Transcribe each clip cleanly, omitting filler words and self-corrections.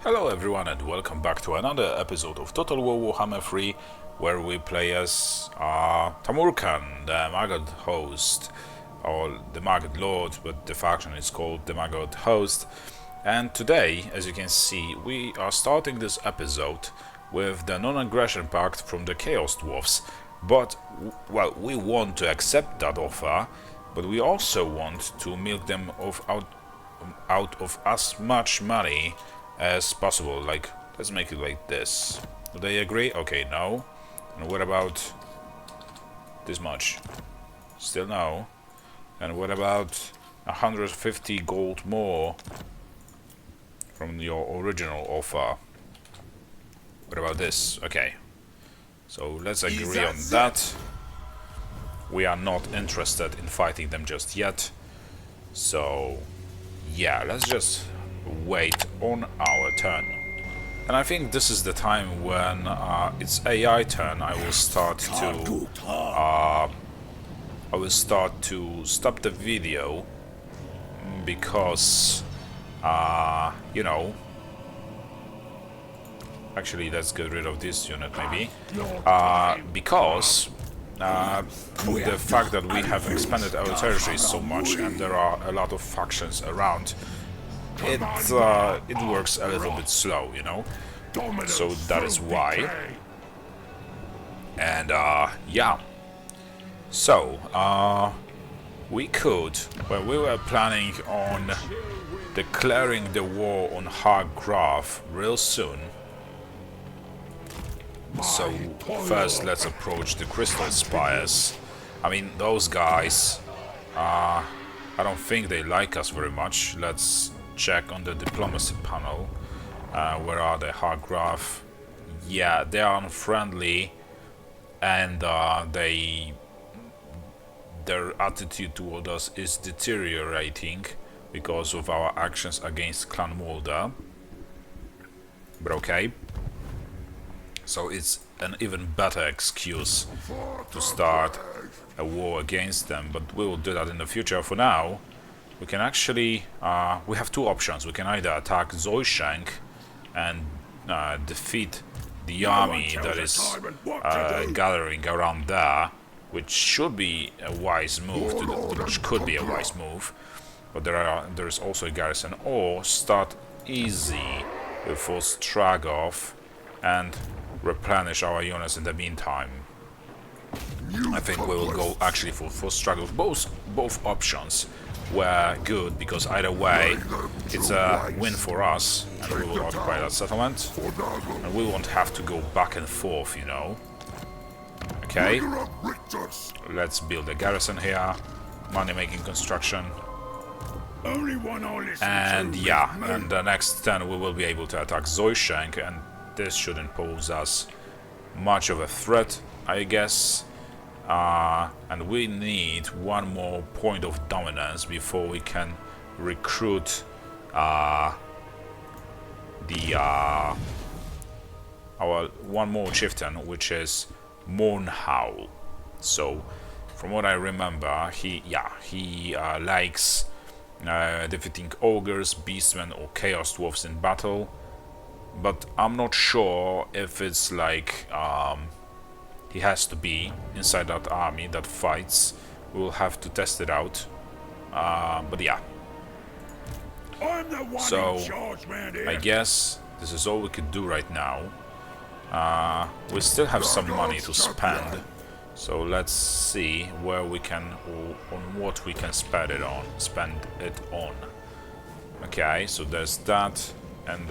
Hello everyone and welcome back to another episode of Total War Warhammer 3, where we play as Tamurkhan, the Maggot host, or the Maggot Lord, but the faction is called the Maggot host. And today, as you can see, we are starting this episode with the non-aggression pact from the Chaos Dwarfs. But, well, we want to accept that offer, but we also want to milk them out of as much money as possible. Like, let's make it like this. Do they agree? Okay, no. And what about this much? Still no. And what about 150 gold more from your original offer? What about this? Okay. So let's agree on that. We are not interested in fighting them just yet. So yeah, let's just wait on our turn. And I think this is the time when it's AI turn. I will start to stop the video because you know, actually let's get rid of this unit maybe, because of the fact that we have expanded our territory so much and there are a lot of factions around. It works a little bit slow, you know, so that is why. And yeah, so we were planning on declaring the war on Hargrave real soon. So first let's approach the Crystal Spires. I mean, those guys, I don't think they like us very much. Let's check on the diplomacy panel. Where are they? Hargrave. Yeah, they are unfriendly, and their attitude toward us is deteriorating because of our actions against Clan Mulder. But okay. So it's an even better excuse to start a war against them, but we will do that in the future. For now, we can actually, we have two options. We can either attack Zoishank and defeat the army that is gathering around there, which should be a wise move, which could be a wise move, but there's also a garrison, or start easy with Force Stragov and replenish our units in the meantime. I think we will go actually for Stragov. Both options were good, because either way it's a win for us, and we will occupy that settlement, and we won't have to go back and forth, you know. Okay, let's build a garrison here, money-making construction, and yeah, and the next turn we will be able to attack Zoishank, and this shouldn't pose us much of a threat, I guess. And we need one more point of dominance before we can recruit our one more chieftain, which is Mournhowl. So from what I remember, he likes defeating ogres, beastmen or chaos dwarfs in battle, but I'm not sure if it's like he has to be inside that army that fights. We'll have to test it out. But yeah. So I guess this is all we could do right now. We still have some money to spend, so let's see where we can, or on what we can spend it on. Okay, so there's that, and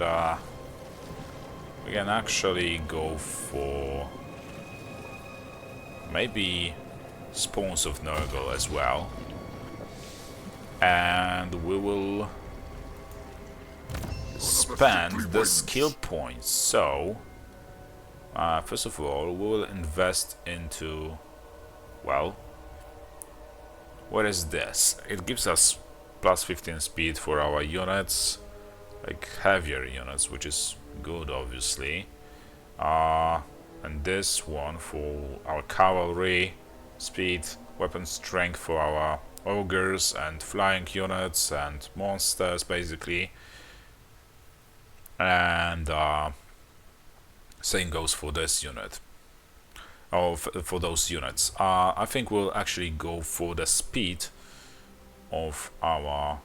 we can actually go for maybe spawns of Nurgle as well, and we will spend the skill points. So first of all, we will invest into, well, what is this? It gives us plus 15 speed for our units, like heavier units, which is good, obviously. And this one for our cavalry, speed, weapon strength for our ogres and flying units and monsters, basically. And same goes for this unit. Oh, for those units. I think we'll actually go for the speed of our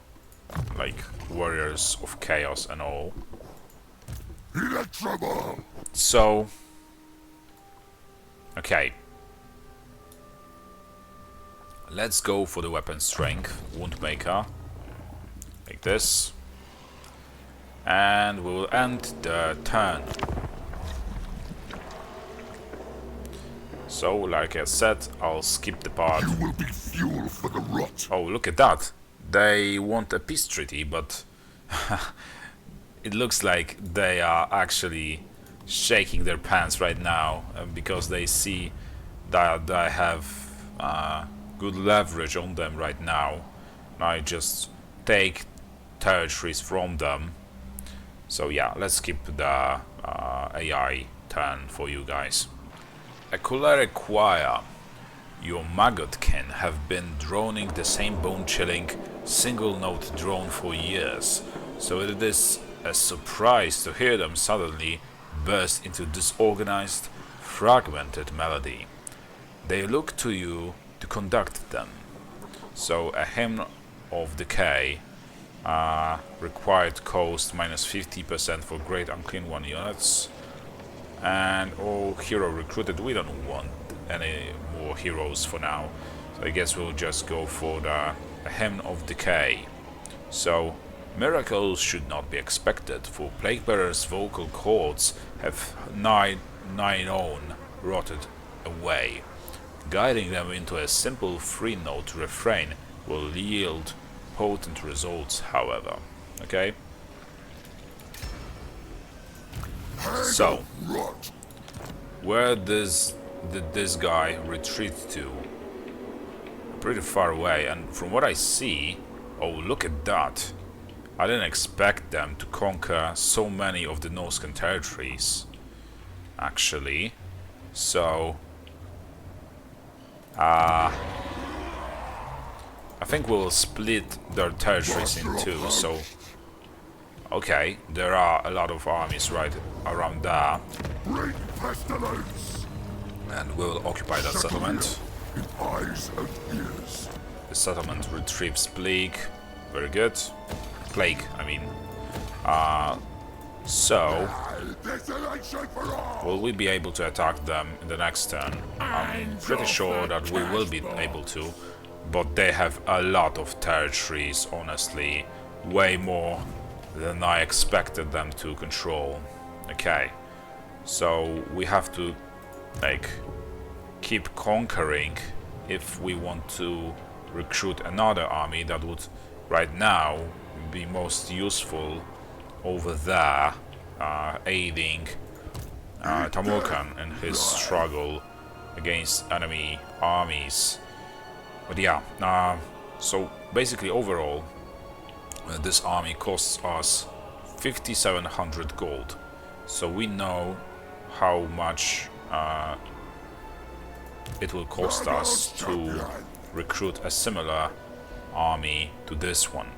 like warriors of chaos and all. So okay, let's go for the weapon strength, wound maker, like this, and we'll end the turn. So, like I said, I'll skip the part. You will be fuel for the rot. Oh, look at that! They want a peace treaty, but it looks like they are actually shaking their pants right now because they see that I have good leverage on them right now. I just take territories from them. So yeah, let's skip the AI turn for you guys. A choleric choir. Your Maggotkin have been droning the same bone-chilling single-note drone for years, so it is a surprise to hear them suddenly burst into disorganized, fragmented melody. They look to you to conduct them. So a hymn of Decay, required cost minus 50% for Great Unclean One units, and all hero recruited. We don't want any more heroes for now, so I guess we'll just go for the hymn of Decay. So miracles should not be expected, for Plaguebearer's vocal cords have nigh on rotted away. Guiding them into a simple three-note refrain will yield potent results, however. Okay? So, where did this guy retreat to? Pretty far away, and from what I see, oh, look at that. I didn't expect them to conquer so many of the Norscan territories, actually. So, I think we'll split their territories in two, so... Okay, there are a lot of armies right around there. Great Pestilence. And we'll occupy that settlement. In eyes and ears. The settlement retrieves plague. Very good. Plague, I mean. So... will we be able to attack them in the next turn? I'm pretty sure that we will be able to. But they have a lot of territories, honestly. Way more than I expected them to control. Okay, so we have to like keep conquering if we want to recruit another army that would right now be most useful over there, aiding Tamurkhan in his struggle against enemy armies. But yeah, so basically overall this army costs us 5,700 gold, so we know how much it will cost us to recruit a similar army to this one.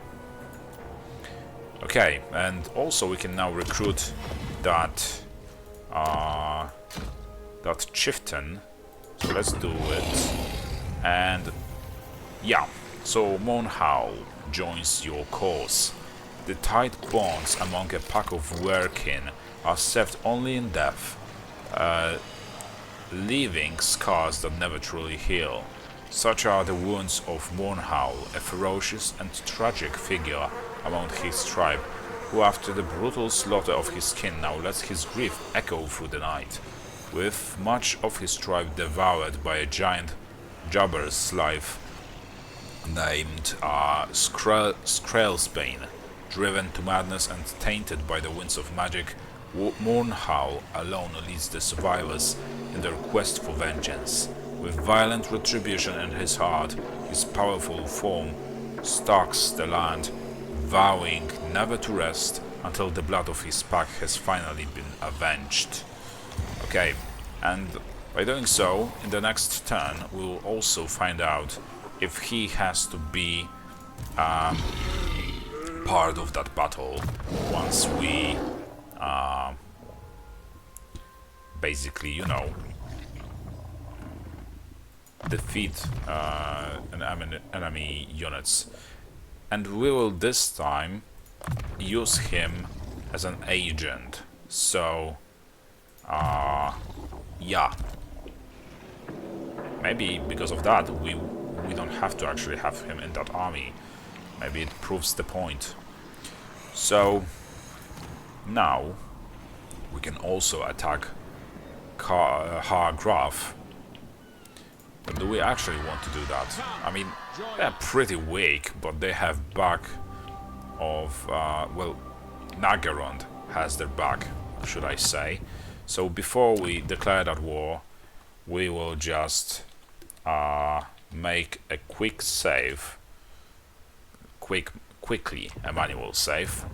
Okay, and also we can now recruit that chieftain, so let's do it. And yeah, so Monhowl joins your cause. The tight bonds among a pack of werkin are severed only in death, leaving scars that never truly heal. Such are the wounds of Monhowl, a ferocious and tragic figure among his tribe, who after the brutal slaughter of his kin now lets his grief echo through the night. With much of his tribe devoured by a giant jabber's life named Skrellsbane, driven to madness and tainted by the winds of magic, Monhowl alone leads the survivors in their quest for vengeance. With violent retribution in his heart, his powerful form stalks the land, vowing never to rest until the blood of his pack has finally been avenged. Okay, and by doing so, in the next turn, we'll also find out if he has to be part of that battle once we basically, you know, defeat enemy units. And we will this time use him as an agent. So, yeah. Maybe because of that we don't have to actually have him in that army. Maybe it proves the point. So now we can also attack Hargraf. But do we actually want to do that? I mean, they're pretty weak, but they have back of well, Nagarond has their back, should I say. So before we declare that war, we will just make a quick save, quickly a manual save,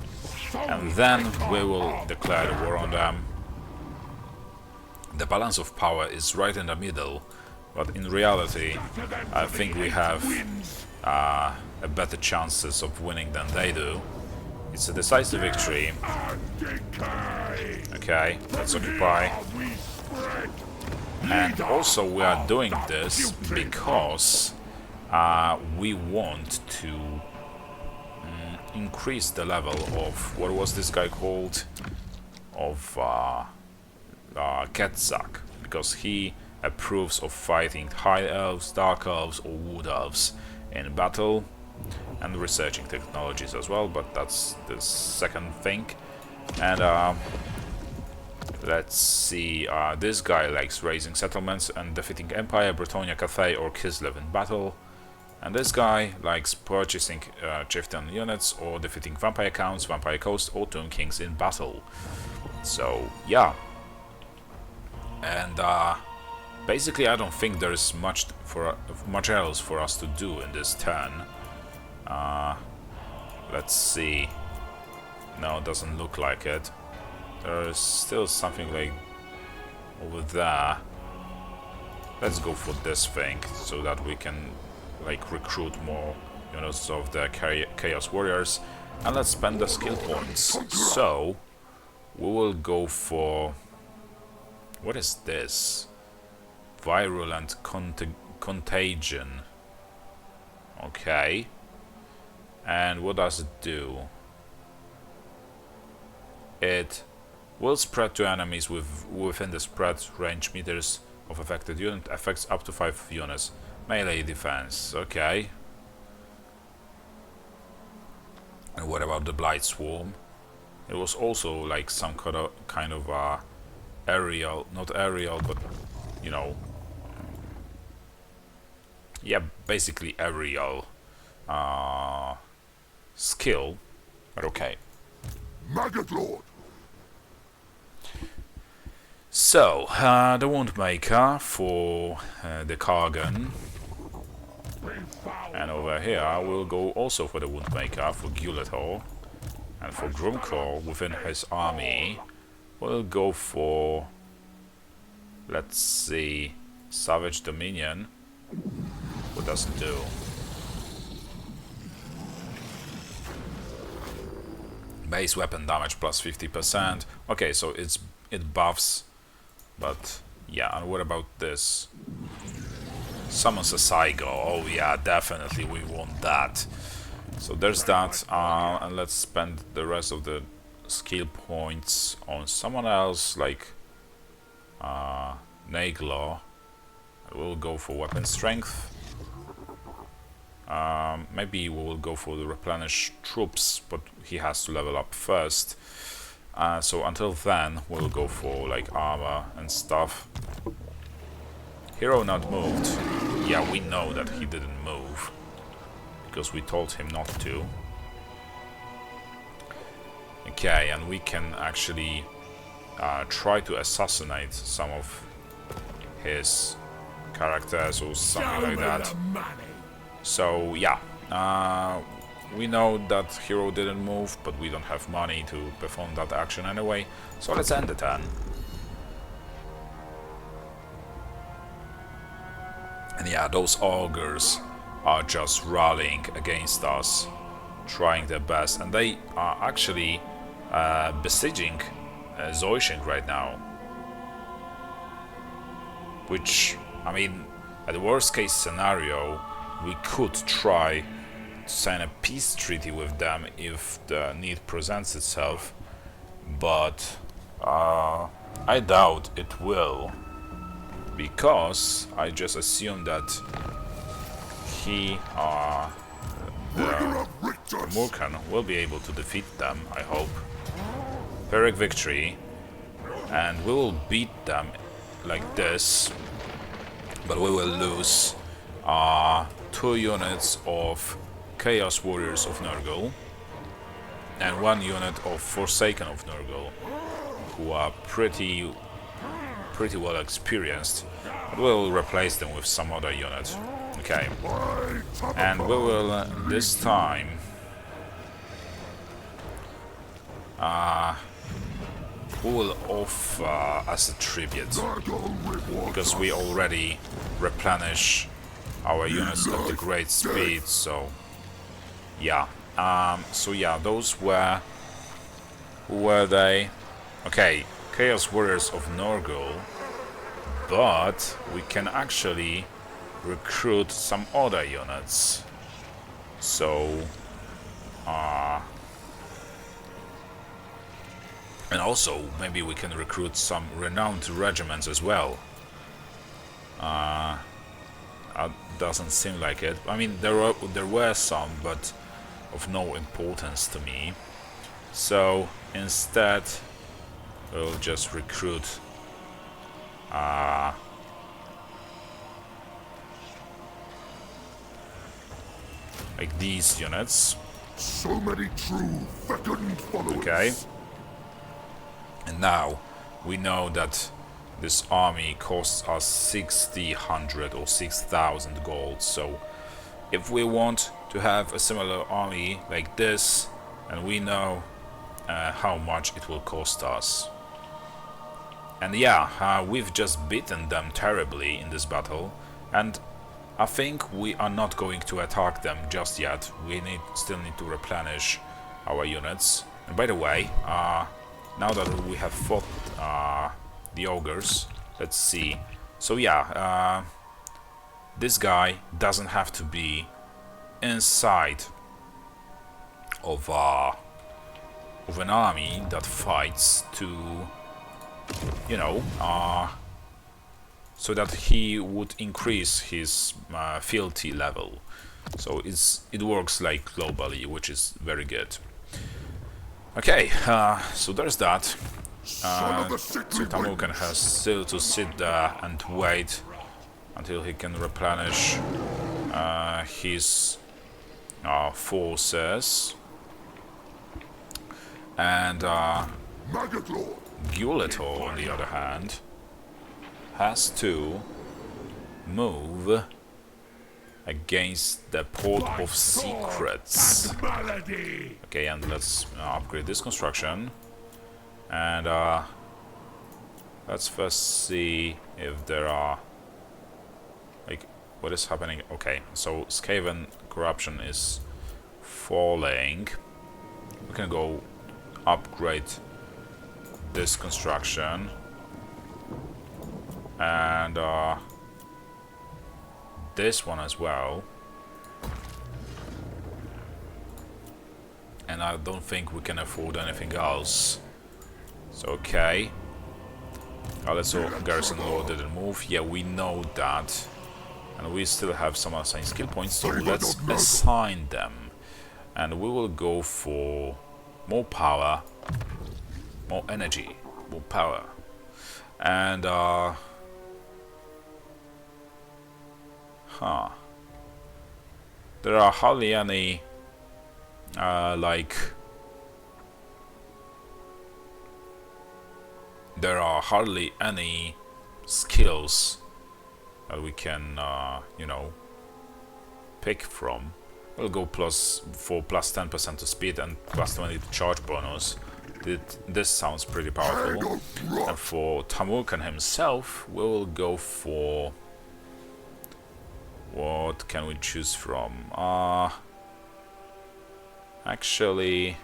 and then we will declare the war on them. The balance of power is right in the middle, but in reality I think we have a better chances of winning than they do. It's a decisive victory. Okay, let's occupy. And also we are doing this because we want to increase the level of, what was this guy called? Of Ketzak, because he approves of fighting high elves, dark elves or wood elves in battle, and researching technologies as well, but that's the second thing. And let's see, this guy likes raising settlements and defeating Empire, Bretonia, Cathay or Kislev in battle. And this guy likes purchasing chieftain units or defeating vampire counts, vampire coast or tomb kings in battle. So yeah. And basically I don't think there is much else for us to do in this turn. Let's see. No, it doesn't look like it. There is still something like over there. Let's go for this thing so that we can like recruit more units of the Chaos Warriors, and let's spend the skill points. So we will go for, what is this? Virulent Contagion. Okay. And what does it do? It will spread to enemies within the spread range meters of affected unit, affects up to 5 units. Melee defense, okay. And what about the Blight Swarm? It was also like some kind of aerial, not aerial, but you know, yeah, basically aerial skill, but okay. Maggot Lord! So, the Woundmaker for the Kargan. And over here we'll go also for the Woundmaker for Gulator. And for Grumkor within his army, we'll go for, let's see, Savage Dominion. What does it do? Base weapon damage plus 50%. Okay, so it buffs, but yeah. And what about this? Summons a Saigo. Oh yeah, definitely we want that. So there's that, and let's spend the rest of the skill points on someone else, like Naglo. We'll go for weapon strength. Maybe we will go for the replenish troops, but he has to level up first. So until then, we'll go for like armor and stuff. Hero not moved. Yeah, we know that he didn't move because we told him not to. Okay, and we can actually try to assassinate some of his characters or something like that. So yeah, we know that hero didn't move, but we don't have money to perform that action anyway, so let's end the turn. And yeah, those augurs are just rallying against us, trying their best, and they are actually besieging Zoishing right now. which, I mean, at the worst case scenario, we could try to sign a peace treaty with them if the need presents itself, but I doubt it will, because I just assume that he, Tamurkhan, will be able to defeat them, I hope. Pyrrhic victory, and we will beat them like this, but we will lose 2 units of Chaos Warriors of Nurgle and 1 unit of Forsaken of Nurgle, who are pretty well experienced, but we'll replace them with some other unit. Okay, and we will this time we will offer as a tribute, because we already replenish our units at the great speed, so yeah. So yeah, those were... who were they? Okay, Chaos Warriors of Nurgle, but we can actually recruit some other units. So and also maybe we can recruit some renowned regiments as well. Doesn't seem like it. I mean, there were some, but of no importance to me. So instead, we'll just recruit like these units. So many true fecund followers. Okay. And now we know that this army costs us 600 or 6,000 gold. So if we want to have a similar army like this, and we know how much it will cost us. And yeah, we've just beaten them terribly in this battle, and I think we are not going to attack them just yet. We still need to replenish our units. And by the way, now that we have fought the ogres, let's see. So yeah, this guy doesn't have to be inside of an army that fights to, you know, so that he would increase his fealty level. So it works like globally, which is very good. Okay, so there's that. So Tamurkhan has still to sit there and wait until he can replenish his forces. And Guletor, on the other hand, has to move against the Port of Secrets. Okay, and let's upgrade this construction. And let's first see if there are... like, what is happening? Okay, so Skaven corruption is falling. We can go upgrade this construction. And this one as well. And I don't think we can afford anything else. So okay. Let's go. Garrison Lord didn't move. Yeah, we know that. And we still have some assigned skill points, so let's assign them. And we will go for more power, more energy, more power. And there are hardly any there are hardly any skills that we can you know, pick from. We'll go plus 10% to speed and plus 20 to charge bonus. This sounds pretty powerful. And for Tamurkhan himself, we will go for... what can we choose from? Actually,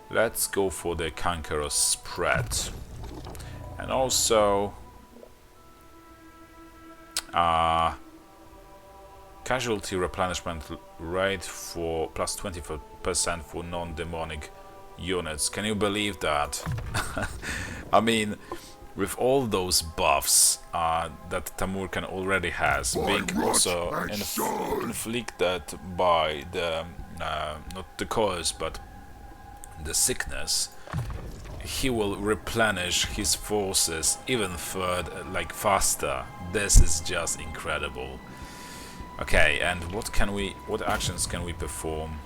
let's go for the Cankerous Spread. And also, Casualty replenishment rate for plus 20% for non-demonic units. Can you believe that? I mean, with all those buffs that Tamurkhan already has, being also inflicted by the not the curse but the sickness, he will replenish his forces even further, like faster. This is just incredible. Okay, and what actions can we perform?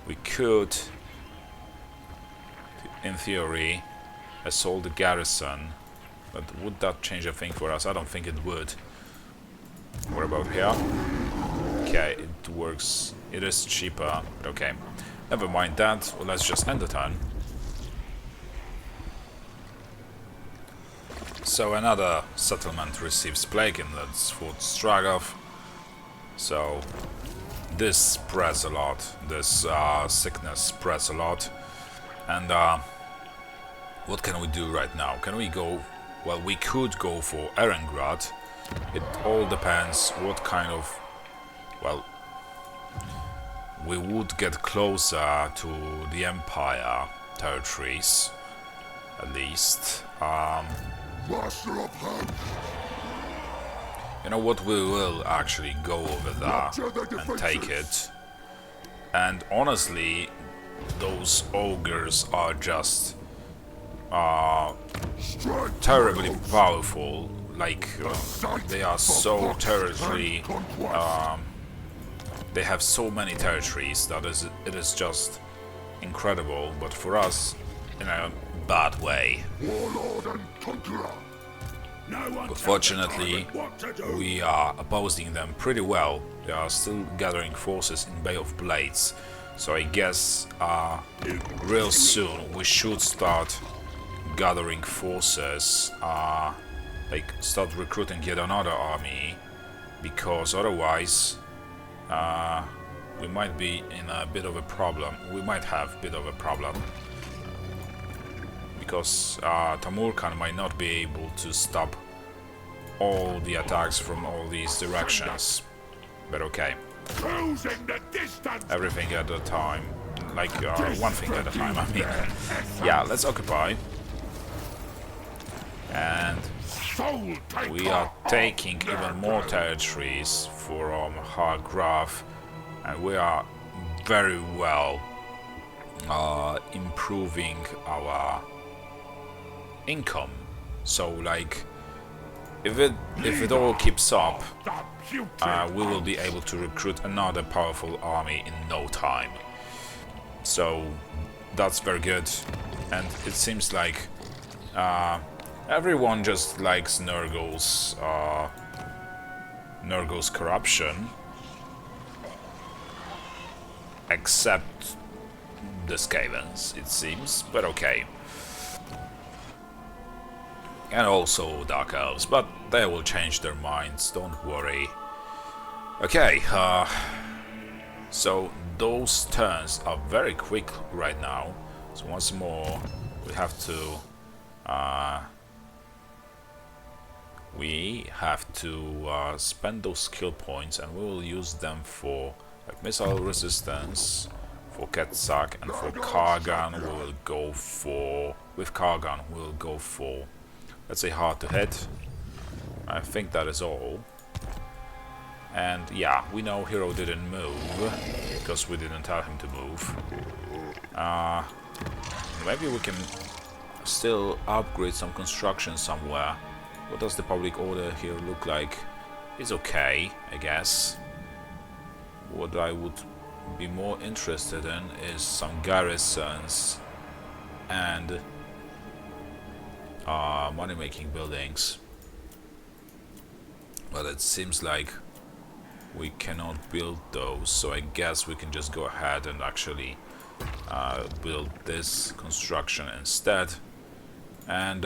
We could, in theory, assault the garrison, but would that change a thing for us? I don't think it would. What about here? Okay, it works. It is cheaper, but okay. Never mind that. Well, let's just end the turn. So another settlement receives plague, and that's Fort Stragov. So this spreads a lot. This sickness spreads a lot. And what can we do right now? Can we go? Well, we could go for Erengrad. It all depends what kind of... Well, we would get closer to the Empire territories, at least. Master of Hand. You know what, we will actually go over there and take it. And honestly, those ogres are just terribly powerful. Like, they are so territory... they have so many territories that it is just incredible, but for us, in a bad way. Warlord and Conqueror. But fortunately, we are opposing them pretty well. They are still gathering forces in Bay of Blades. So I guess real soon we should start gathering forces, like start recruiting yet another army, because otherwise we might be in a bit of a problem. We might have a bit of a problem. Because Tamurkhan might not be able to stop all the attacks from all these directions. But okay. Everything at a time. Like, one thing at a time, I mean. Yeah, let's occupy. And we are taking even more territories from Hargraf. And we are very well improving our income. So like, if it all keeps up, we will be able to recruit another powerful army in no time. So that's very good. And it seems like everyone just likes Nurgle's corruption, except the Skavens, it seems, but okay. And also Dark Elves, but they will change their minds, don't worry. Okay, so those turns are very quick right now. So once more, we have to spend those skill points, and we will use them for like missile resistance, for Ketsak, and for Kargan we will go for... With Kargan we will go for, let's say, hard to hit. I think that is all. And yeah, we know Hero didn't move, because we didn't tell him to move. Maybe we can still upgrade some construction somewhere. What does the public order here look like? It's okay, I guess. What I would be more interested in is some garrisons and money-making buildings. But it seems like we cannot build those, so I guess we can just go ahead and actually build this construction instead. And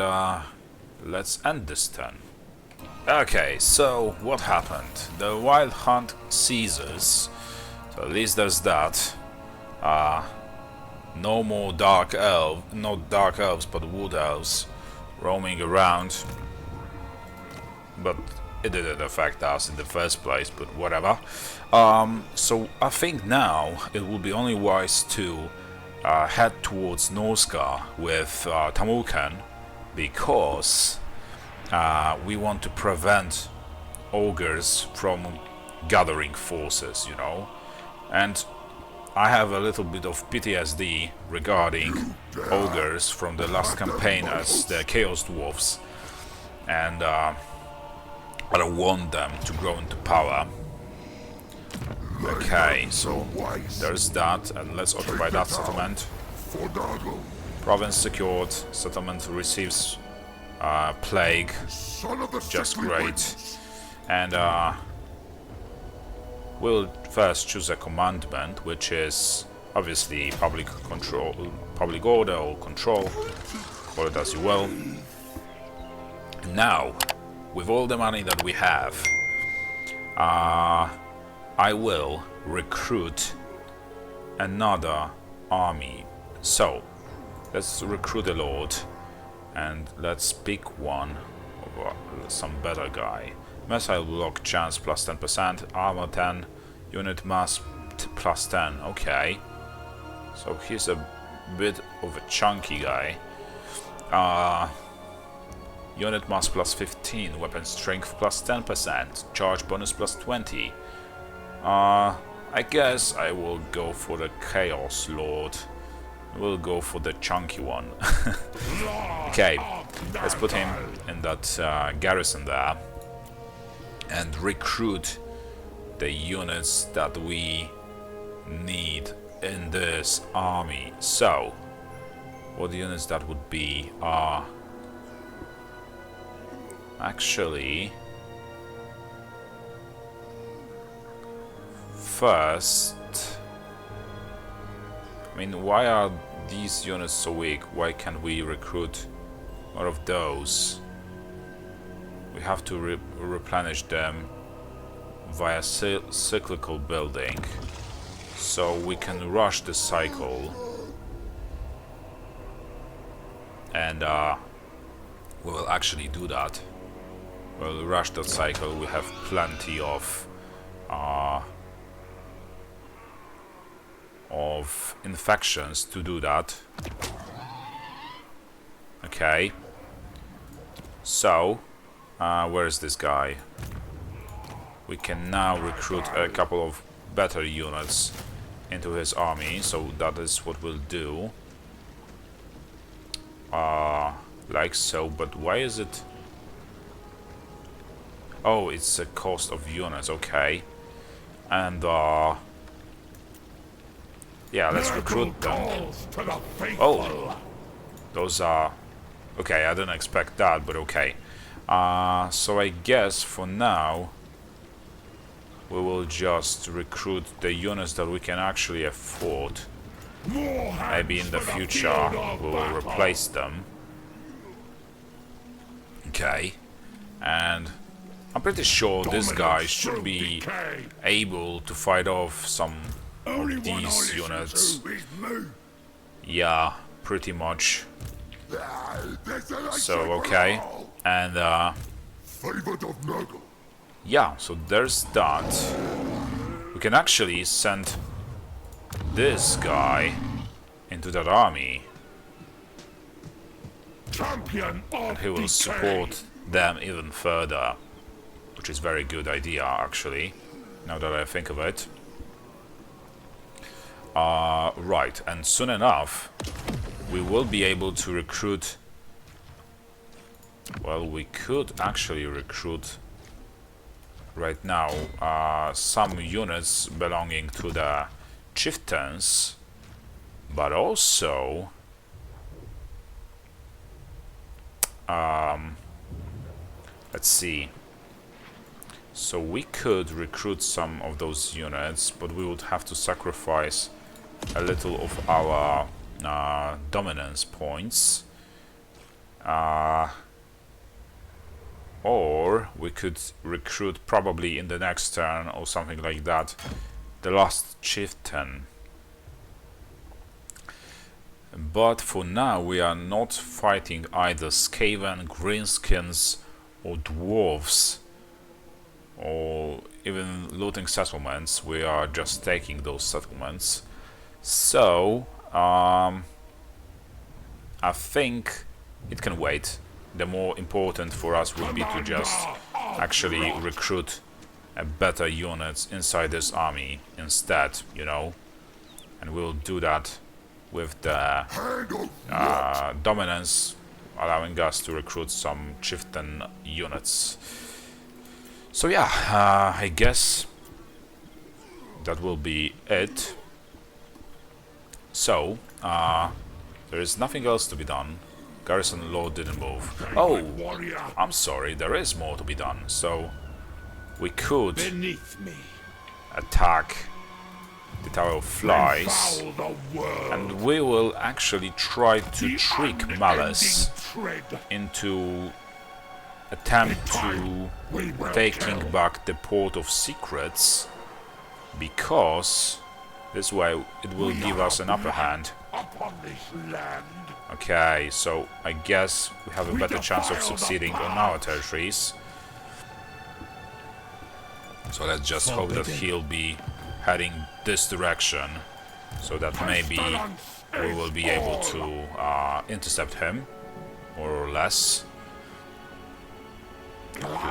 let's end this turn. Okay, so what happened? The wild hunt ceases, so at least there's that. No more not dark elves, but wood elves roaming around. But it didn't affect us in the first place, but whatever. So I think now it would be only wise to head towards Norska with Tamurkhan, because we want to prevent ogres from gathering forces, you know. And I have a little bit of PTSD regarding ogres from the last campaign as the Chaos Dwarfs, and I don't want them to grow into power. Okay, so there's that, and let's occupy that settlement. For Nurgle, Province secured, settlement receives plague, son of the just sickly great. winds. And we'll first choose a commandment, which is obviously public control, public order or control, call it as you will. Now, with all the money that we have, I will recruit another army. So, let's recruit a lord, and let's pick one, or some better guy. Missile block chance plus 10%, armor 10, unit mass plus 10. Okay, so he's a bit of a chunky guy. Unit mass plus 15, weapon strength plus 10%, charge bonus plus 20. I guess I will go for the Chaos Lord. We'll go for the chunky one. Okay, let's put him in that garrison there and recruit the units that we need in this army. So, what units that would be are actually first, I mean, why are these units so weak? Why can't we recruit more of those? We have to replenish them via cyclical building, so we can rush the cycle, and we will actually do that. We'll rush that cycle. We have plenty of infections to do that. Okay, so where is this guy? We can now recruit a couple of better units into his army, so that is what we'll do. Like so, but why is it? Oh, it's a cost of units, okay. And yeah, let's recruit them. Oh, those are... okay, I didn't expect that, but okay. So I guess for now we will just recruit the units that we can actually afford. Maybe in the future we will replace them. Okay, and I'm pretty sure this guy should be able to fight off some of these units. Yeah, pretty much. So okay, and Favored of Nurgle. yeah, so there's that. We can actually send this guy into that army, Champion of he will Decay. support them even further, which is very good idea actually, now that I think of it. Right, and soon enough we will be able to recruit, well, we could actually recruit right now some units belonging to the chieftains, but also let's see, so we could recruit some of those units, but we would have to sacrifice a little of our dominance points, or we could recruit probably in the next turn or something like that the last chieftain. But for now we are not fighting either Skaven, Greenskins or Dwarves or even looting settlements. We are just taking those settlements. So I think it can wait. The more important for us would be to just actually recruit better units inside this army instead, you know, and we'll do that with the dominance, allowing us to recruit some chieftain units. So yeah, I guess that will be it. So there is nothing else to be done. Garrison Lord didn't move. Oh, I'm sorry, there is more to be done. So we could attack the Tower of Flies, and we will actually try to trick Malice into attempt to taking back the Port of Secrets, because this way it will give us an upper hand. Okay, so I guess we have a better chance of succeeding on our territories. So let's just hope that he'll be heading this direction, so that maybe we will be able to intercept him, more or less.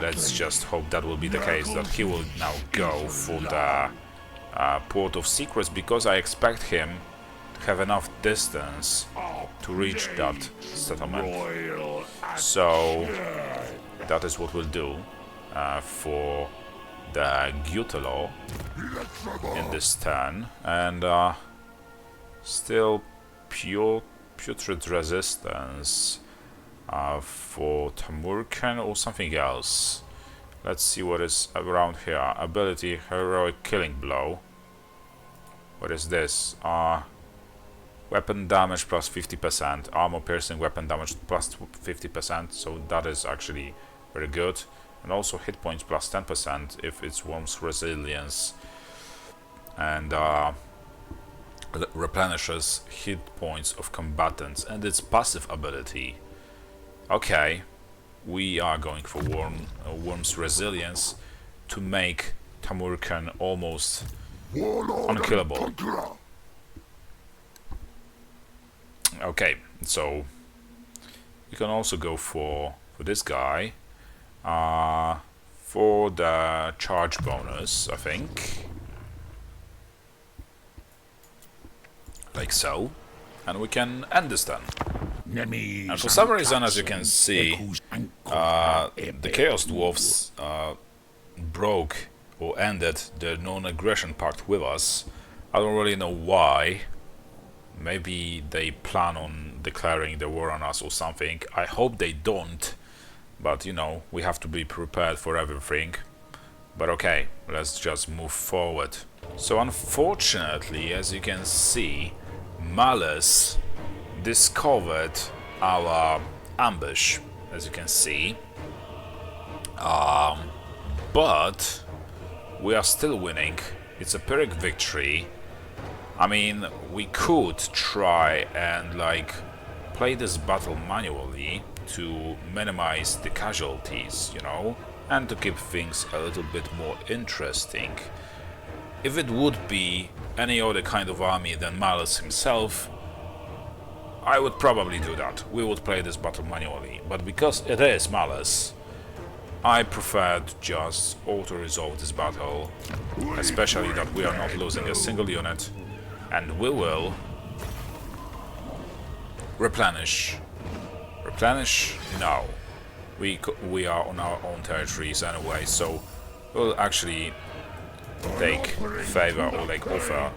Let's just hope that will be the case, that he will now go for the Port of Secrets, because I expect him to have enough distance to reach that settlement. So that is what we'll do for the Gyutelo in this turn, and still putrid resistance for Tamurkhan or something else. Let's see what is around here. Ability, heroic killing blow. What is this? Weapon damage plus 50%, armor piercing weapon damage plus 50%, so that is actually very good. And also hit points plus 10% if it's Worm's Resilience, and replenishes hit points of combatants, and its passive ability. Okay, we are going for Worm's Resilience to make Tamurkhan almost unkillable. Okay, so we can also go for this guy for the charge bonus, I think, like so, and we can end this turn. And for some reason, as you can see, the Chaos Dwarfs broke or ended the non-aggression pact with us. I don't really know why. Maybe they plan on declaring the war on us or something. I hope they don't, but you know, we have to be prepared for everything. But okay, let's just move forward. So unfortunately, as you can see, Malice discovered our ambush, as you can see, but we are still winning. It's a Pyrrhic victory. I mean, we could try and like play this battle manually to minimize the casualties, you know, and to keep things a little bit more interesting. If it would be any other kind of army than Malice himself, I would probably do that. We would play this battle manually, but because it is Malice, I prefer to just auto-resolve this battle, especially that we are not losing a single unit, and we will replenish. Replenish? No. We are on our own territories anyway, so we'll actually take favor or like offer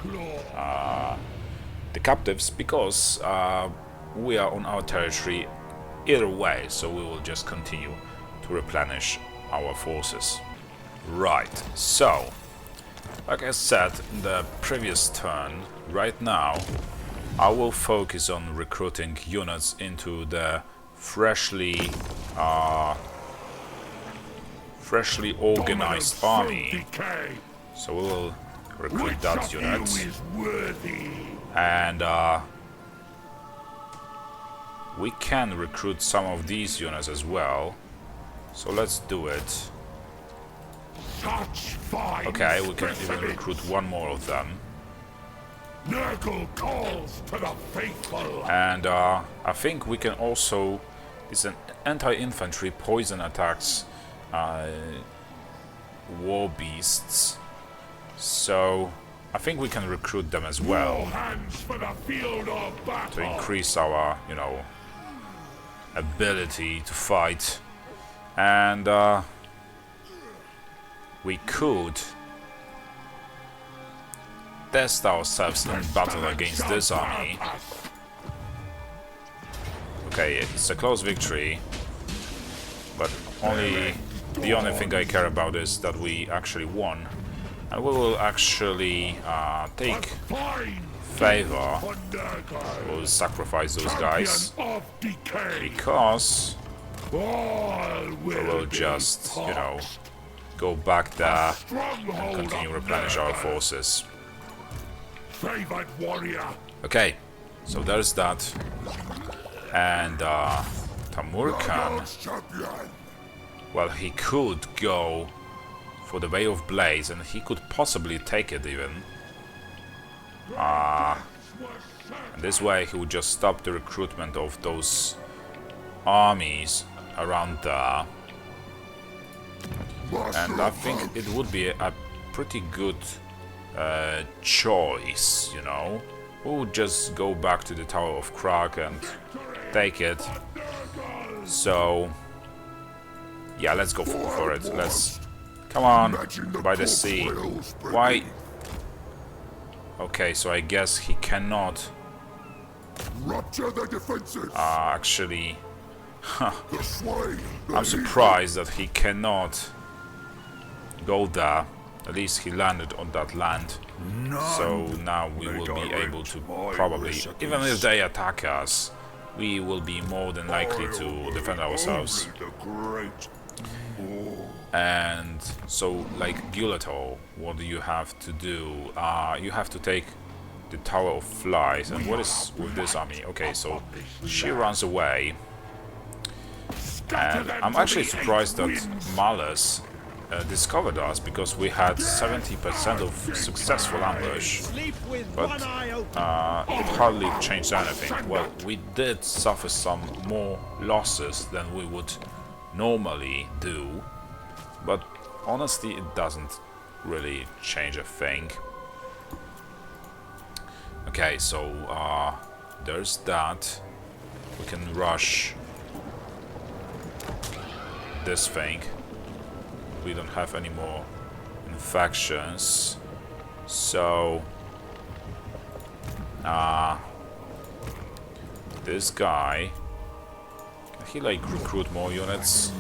the captives, because we are on our territory either way, so we will just continue to replenish our forces. Right, so like I said in the previous turn, right now I will focus on recruiting units into the freshly organized army. So we will recruit that unit, and we can recruit some of these units as well. So let's do it. Such fine Okay, we can even spirit. recruit one more of them. Nurgle calls to the faithful. And I think we can also... It's an anti-infantry poison attacks war beasts. So I think we can recruit them as All well hands for the field of to battle. increase our, you know, ability to fight. And we could test ourselves in battle against this army. Okay, it's a close victory, but the only thing I care about is that we actually won, and we will actually take Fine favor. for Nurgle. We'll sacrifice those guys Champion of Decay. because All will we'll be just, you know, tossed. go back there and Stronghold continue of replenish our Nurgle. forces. Favored warrior. Okay, so there's that. And Tamurkhan, Nurgle's champion. well, he could go for the Way of Blades, and he could possibly take it even. And this way he would just stop the recruitment of those armies around there. And I think it would be a pretty good choice, you know. We would just go back to the Tower of Krag and take it. So, yeah, let's go for it. Let's... Come on, by the sea. Why? Okay, so I guess he cannot Rupture the defenses. actually... The slain. I'm surprised that he cannot go there. At least he landed on that land. So now we will be able to probably, even if they attack us, we will be more than likely to defend ourselves. The great. And so, like Gulator, what do you have to do? You have to take the Tower of Flies. And what is with this army? Okay, so she runs away. And I'm actually surprised that Malus discovered us, because we had 70% of successful ambush, but it hardly changed anything. Well, we did suffer some more losses than we would normally do, but honestly it doesn't really change a thing. Okay, so there's that. We can rush this thing. We don't have any more infections, so this guy, can he like recruit more units?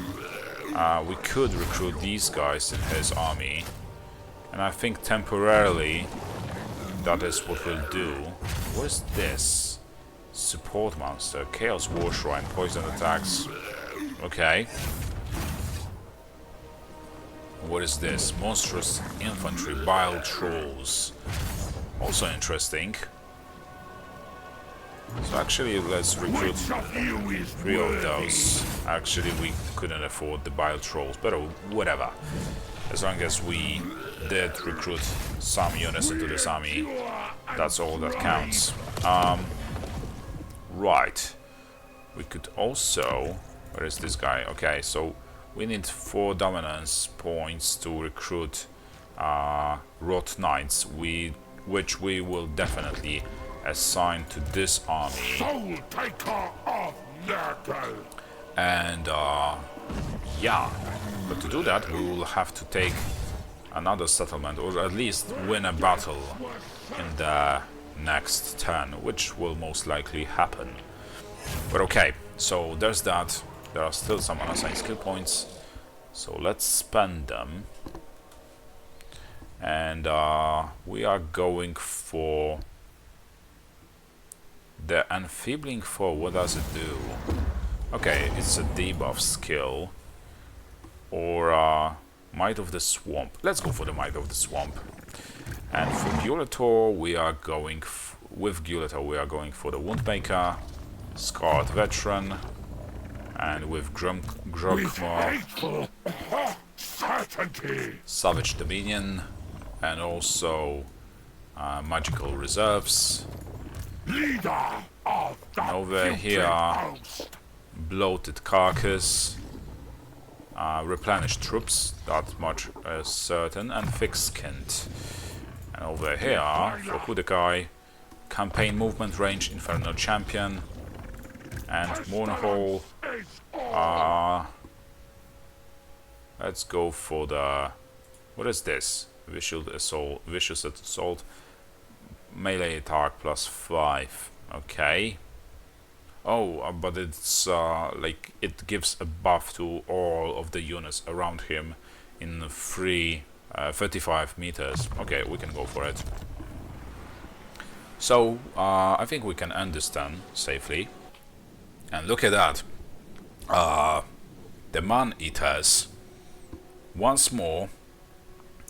We could recruit these guys in his army, and I think temporarily that is what we'll do. What is this? Support monster, Chaos War Shrine, poison attacks. Okay. What is this? Monstrous infantry, bile trolls. Also interesting. So actually, let's recruit 3 of those. Actually, we couldn't afford the bile trolls, but whatever. As long as we did recruit some units into this army, that's all that counts. Right. We could also... Where is this guy? Okay, so we need 4 dominance points to recruit Rot Knights, which we will definitely assign to this army. Soul taker of Nurgle. And yeah, but to do that we will have to take another settlement, or at least win a battle in the next turn, which will most likely happen. But okay, so there's that. There are still some unassigned skill points, so let's spend them. And we are going for the Enfeebling Foe. What does it do? Okay, it's a debuff skill. Or Might of the Swamp. Let's go for the Might of the Swamp. And for Gulator, we are going with Gulator we are going for the Woundmaker, Scarred Veteran, and with Grogmore certainty. Savage Dominion, and also magical reserves. Leader of the And over putrid here, host. bloated carcass, replenished troops, that much is certain, and thick-skinned. And over here, for Kudekai, campaign movement range, infernal champion, and Mournhall. Let's go for the... what is this? Vicious assault, melee attack +5. Okay. Oh, but it's like it gives a buff to all of the units around him in 35 meters. Okay, we can go for it. So I think we can end this turn safely. And look at that. The man-eaters once more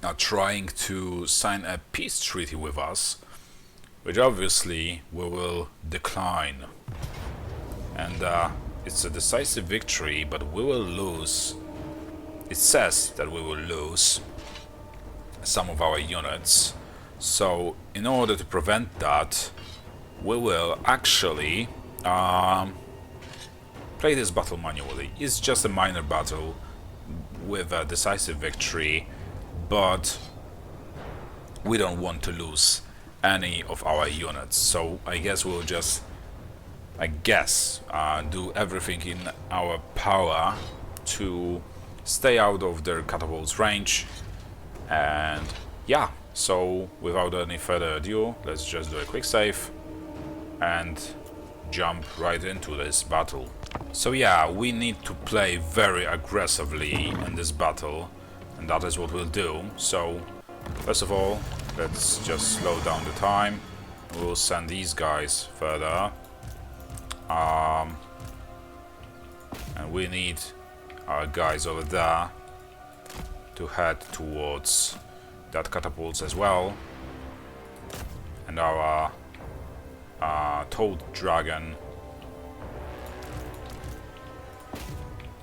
are trying to sign a peace treaty with us, which obviously we will decline. And it's a decisive victory, but we will lose. It says that we will lose some of our units. So in order to prevent that, we will actually play this battle manually. It's just a minor battle with a decisive victory, but we don't want to lose any of our units. So I guess we'll just do everything in our power to stay out of their catapult's range. And yeah, so without any further ado, let's just do a quick save and jump right into this battle. So yeah, we need to play very aggressively in this battle, and that is what we'll do. So first of all, let's just slow down the time. We'll send these guys further. And we need our guys over there to head towards that catapults as well. And our Toad Dragon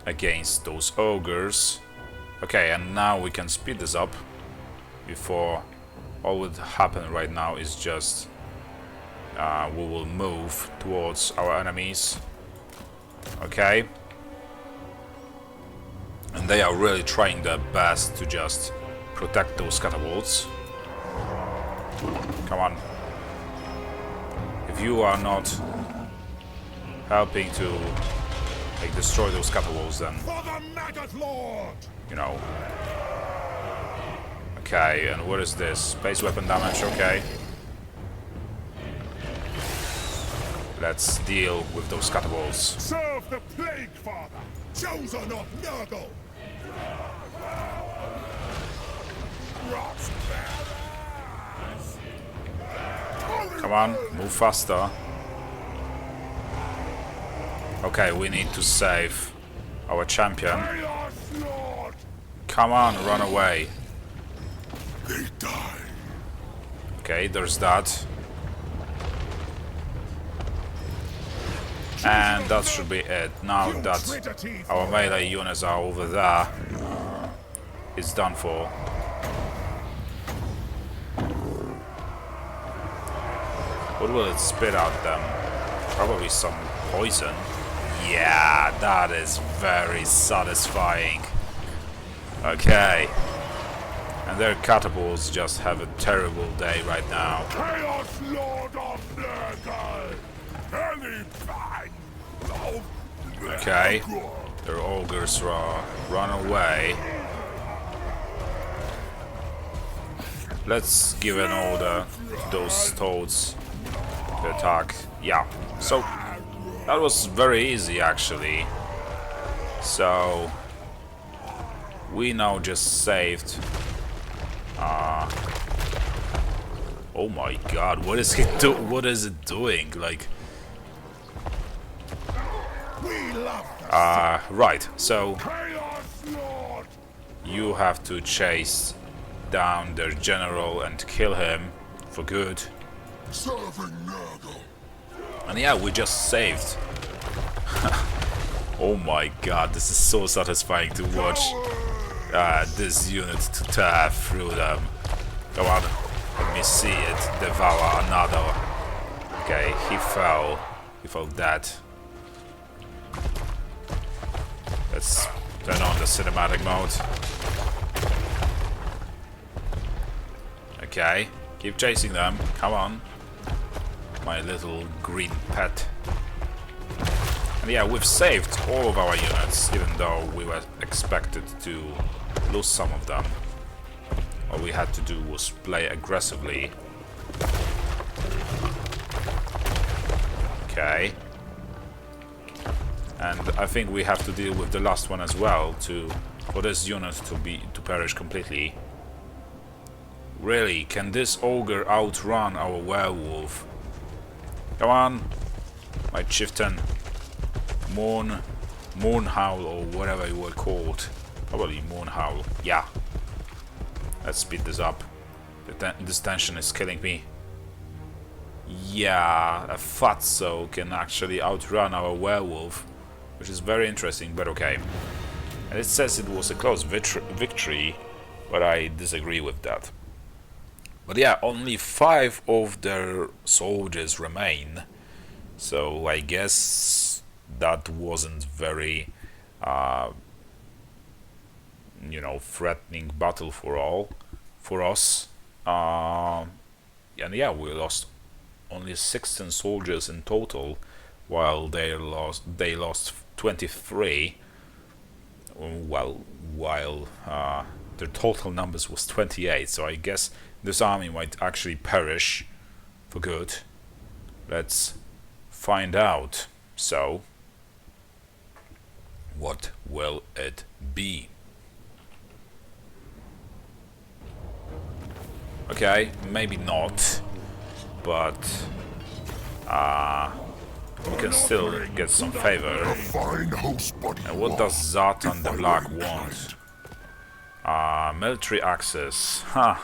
against those ogres. Okay, and now we can speed this up before all would happen right now is just we will move towards our enemies. Okay. And they are really trying their best to just protect those catapults. Come on. If you are not helping to like destroy those catapults, then you know. Okay, and what is this? Space weapon damage, okay. Let's deal with those catapults. Serve the Plague Father, chosen of Nurgle. Come on, move faster. Okay, we need to save our champion. Come on, run away. They die. Okay, there's that. And that should be it. Now that our melee units are over there, it's done for. What will it spit out them? Probably some poison. Yeah, that is very satisfying. Okay. And their catapults just have a terrible day right now. Chaos Lord of Nurgle. Any band of Okay. Their ogres run away. Let's give an order to those toads to attack. Yeah, so that was very easy actually. So we now just saved. Oh my god, what is it what is it doing? Like right, so you have to chase down their general and kill him for good. serving Nurgle. And yeah, we just saved. Oh my god, this is so satisfying to watch. this unit to tear through them. Come on, let me see it devour another. Okay, he fell. He fell dead. Let's turn on the cinematic mode. Okay, keep chasing them. Come on, my little green pet. And yeah, we've saved all of our units, even though we were expected to lose some of them. All we had to do was play aggressively. Okay. And I think we have to deal with the last one as well for this unit to perish completely. Really, can this ogre outrun our werewolf? Come on, my chieftain. Moon Howl, or whatever you were called. Probably Moon Howl. Yeah. Let's speed this up. This tension is killing me. Yeah, a fatso can actually outrun our werewolf, which is very interesting, but okay. And it says it was a close victory, but I disagree with that. But yeah, only 5 of their soldiers remain, so I guess that wasn't very, threatening battle for us. And yeah, we lost only 16 soldiers in total, while they lost 23. While their total numbers was 28. So I guess this army might actually perish for good. Let's find out. So, what will it be? Okay, maybe not, but we can still get some favor. And what does Zatan the Black want? Military access. Huh.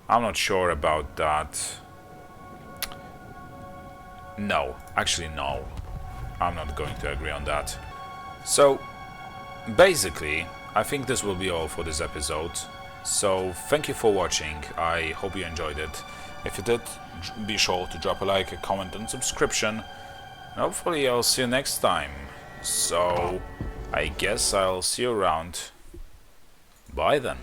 I'm not sure about that. No, actually no. I'm not going to agree on that. So, basically, I think this will be all for this episode. So, thank you for watching. I hope you enjoyed it. If you did, be sure to drop a like, a comment and subscription. And hopefully I'll see you next time. So, I guess I'll see you around. Bye then.